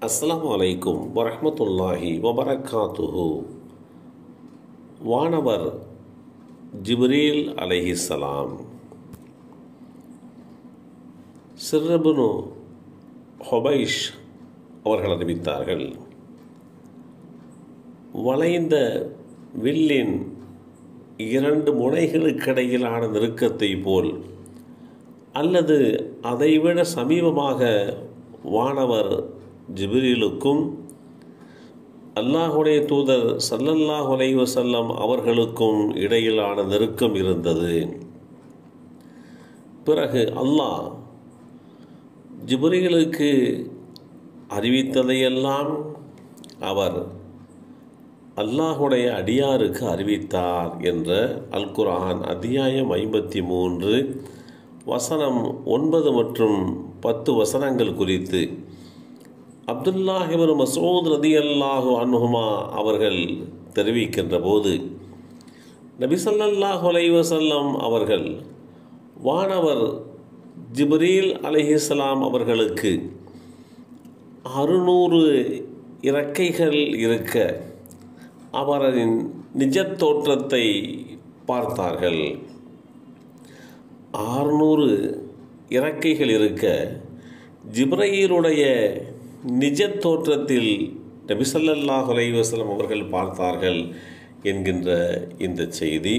அஸ்ஸலாமு அலைக்கும் வரஹ்மத்துல்லாஹி வபரகாத்துஹு. வானவர் ஜிப்ரீல் அலைஹிஸ்ஸலாம் சிர் இப்னு ஹுபைஷ் அவர்கள் அறிவித்தார்கள், வளைந்த வில்லின் இரண்டு முனைகளுக்கிடையிலான நெருக்கத்தை போல் அல்லது அதைவிட சமீபமாக வானவர் ஜிப்ரீலுக்கும் அல்லாஹுடைய தூதர் ஸல்லல்லாஹு அலைஹி வஸல்லம் அவர்களுக்கும் இடையிலான நெருக்கம் இருந்தது. பிறகு அல்லாஹ் ஜிப்ரீலுக்கு அறிவித்ததையெல்லாம் அவர் அல்லாஹுடைய அடியாருக்கு அறிவித்தார் என்ற அல் குர்ஆன் அத்தியாயம் 53 வசனம் 9 மற்றும் 10 வசனங்கள் குறித்து அப்துல்லாஹ் இப்னு மஸ்ஊத் ரலியல்லாஹு அன்ஹுமா அவர்கள் தெரிவிக்கின்ற போது, நபி ஸல்லல்லாஹு அலைஹி வஸல்லம் அவர்கள் வானவர் ஜிப்ரீல் அலைஹிஸ்ஸலாம் அவர்களுக்கு 600 இறக்கைகள் இருக்க அவரின் நிஜ தோற்றத்தை பார்த்தார்கள். 600 இறக்கைகள் இருக்க ஜிப்ரீலுடைய நிஜ தோற்றத்தில் நபி ஸல்லல்லாஹு அலைஹி வஸல்லம் அவர்கள் பார்த்தார்கள் என்கின்ற இந்த செய்தி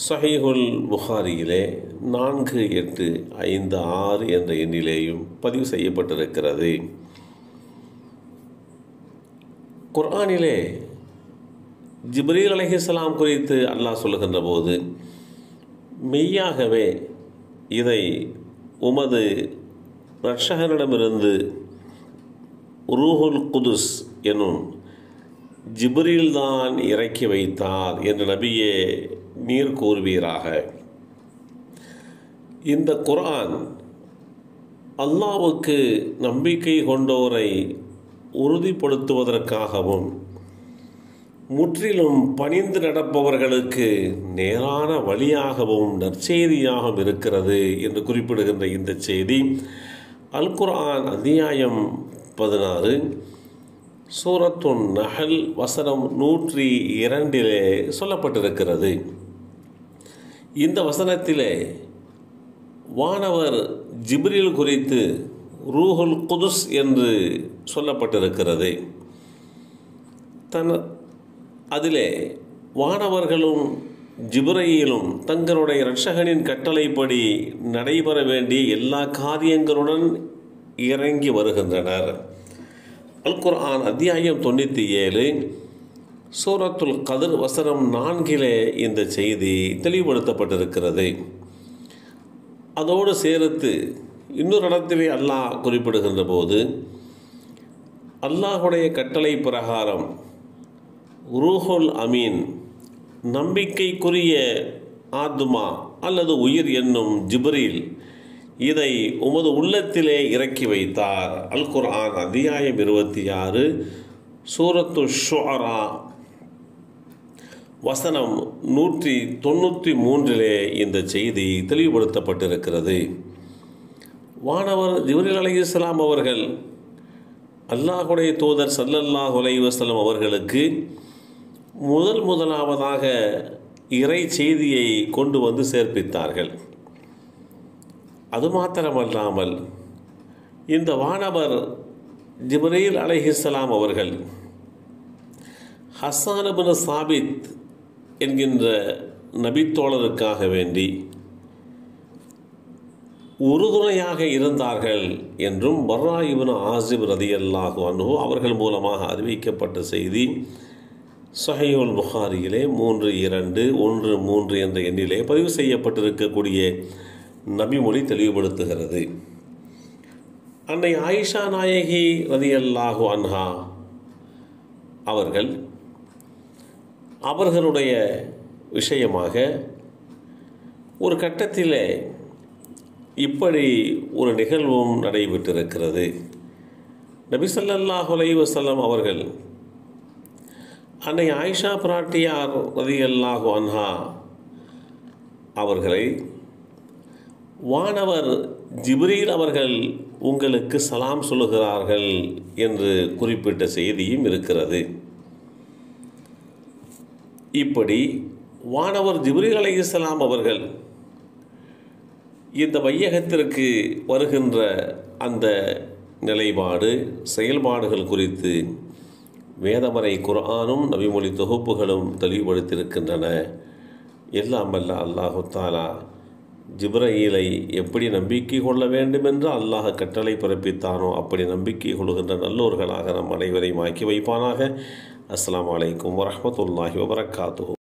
ஸஹீஹுல் புகாரியிலே 4856 என்ற எண்ணிலேயும் பதிவு செய்யப்பட்டிருக்கிறது. குர்ஆனிலே ஜிப்ரீல் அலைஹிஸ்ஸலாம் குறித்து அல்லாஹ் சொல்லுகின்ற போது, மெய்யாகவே இதை உமது இரட்சகனிடமிருந்து ரூஹுல் குதுஸ் எனும் ஜிப்ரீல் தான் இறக்கி வைத்தார் என்று நபியே நீர் கூறுவீராக. இந்த குர்ஆன் அல்லாஹ்வுக்கு நம்பிக்கை கொண்டோரை உறுதிப்படுத்துவதற்காகவும் முற்றிலும் பணிந்து நடப்பவர்களுக்கு நேரான வழியாகவும் நற்செய்தியாகவும் இருக்கிறது என்று குறிப்பிடுகின்ற இந்த செய்தி அல் குர்ஆன் அத்தியாயம் 16 சூரத்துன் நஹல் வசனம் 102 சொல்லப்பட்டிருக்கிறது. இந்த வசனத்திலே வானவர் ஜிப்ரீல் குறித்து ரூஹுல் குதுஸ் என்று சொல்லப்பட்டிருக்கிறது. அதிலே வானவர்களும் ஜிப்ரீலும் தங்களுடைய இரட்சகனின் கட்டளைப்படி நடைபெற வேண்டிய எல்லா காரியங்களுடன் இறங்கி வருகின்றனர். அல் குர்ஆன் அத்தியாயம் 97 சூரத்துல் கத்ர் வசனம் 4 இந்த செய்தி தெளிவுபடுத்தப்பட்டிருக்கிறது. அதோடு சேர்த்து இன்னொரு இடத்திலே அல்லாஹ் குறிப்பிடுகின்ற போது, அல்லாஹுடைய கட்டளை பிரகாரம் ரூஹுல் அமீன் நம்பிக்கைக்குரிய ஆத்மா அல்லது உயிர் என்னும் ஜிப்ரீல் இதை உமது உள்ளத்திலே இறக்கி வைத்தார். அல் குர்ஆன் அத்தியாயம் 26 சூரத்து ஷுஆரா வசனம் 193 இந்த செய்தி தெளிவுபடுத்தப்பட்டிருக்கிறது. வானவர் ஜிப்ரீல் அலைஹிஸ்ஸலாம் அவர்கள் அல்லாஹுடைய தூதர் ஸல்லல்லாஹு அலைஹி வஸல்லம் அவர்களுக்கு முதலாவதாக இறை செய்தியை கொண்டு வந்து சேர்ப்பித்தார்கள். அது மாத்திரமல்லாமல் இந்த வானவர் ஜிப்ரீல் அலைஹிஸ்ஸலாம் அவர்கள் ஹஸ்ஸான் இப்னு சாபித் என்கின்ற நபித்தோழருக்காக வேண்டி உறுதுணையாக இருந்தார்கள் என்றும் பர்ரா இப்னு ஆஸிப் ரலியல்லாஹு அன்ஹு அவர்கள் மூலமாக அறிவிக்கப்பட்ட செய்தி ஸஹீஹுல் புகாரியிலே 3213 என்ற எண்ணிலே பதிவு செய்யப்பட்டிருக்கக்கூடிய நபிமொழி தெளிவுபடுத்துகிறது. அன்னை ஆயிஷா நாயகி ரலியல்லாஹு அன்ஹா அவர்களுடைய விஷயமாக ஒரு கட்டத்திலே இப்படி ஒரு நிகழ்வும் நடைபெற்றிருக்கிறது. நபி ஸல்லல்லாஹு அலைஹி வஸல்லம் அவர்கள் அன்னை ஆயிஷா பிராட்டியார் ரலியல்லாஹு அன்ஹா அவர்களை வானவர் ஜிப்ரீல் அவர்கள் உங்களுக்கு சலாம் சொல்லுகிறார்கள் என்று குறிப்பிட்ட செய்தியும் இருக்கிறது. இப்படி வானவர் ஜிப்ரீல் அலைஹிஸ்ஸலாம் அவர்கள் இந்த வையகத்திற்கு வருகின்ற அந்த நிலைப்பாடு செயல்பாடுகள் குறித்து வேதமறை குர்ஆனும் நபிமொழி தொகுப்புகளும் தெளிவுபடுத்தியிருக்கின்றன. எல்லாம் வல்ல அல்லாஹு தஆலா ஜிப்ரீலை எப்படி நம்பிக்கை கொள்ள வேண்டும் என்று அல்லாஹ் கட்டளை பிறப்பித்தானோ அப்படி நம்பிக்கை கொள்கின்ற நல்லோர்களாக நம் அனைவரையும் ஆக்கி வைப்பானாக. அஸ்ஸலாமு அலைக்கும் வரஹ்மத்துல்லாஹி வபரகாத்துஹு.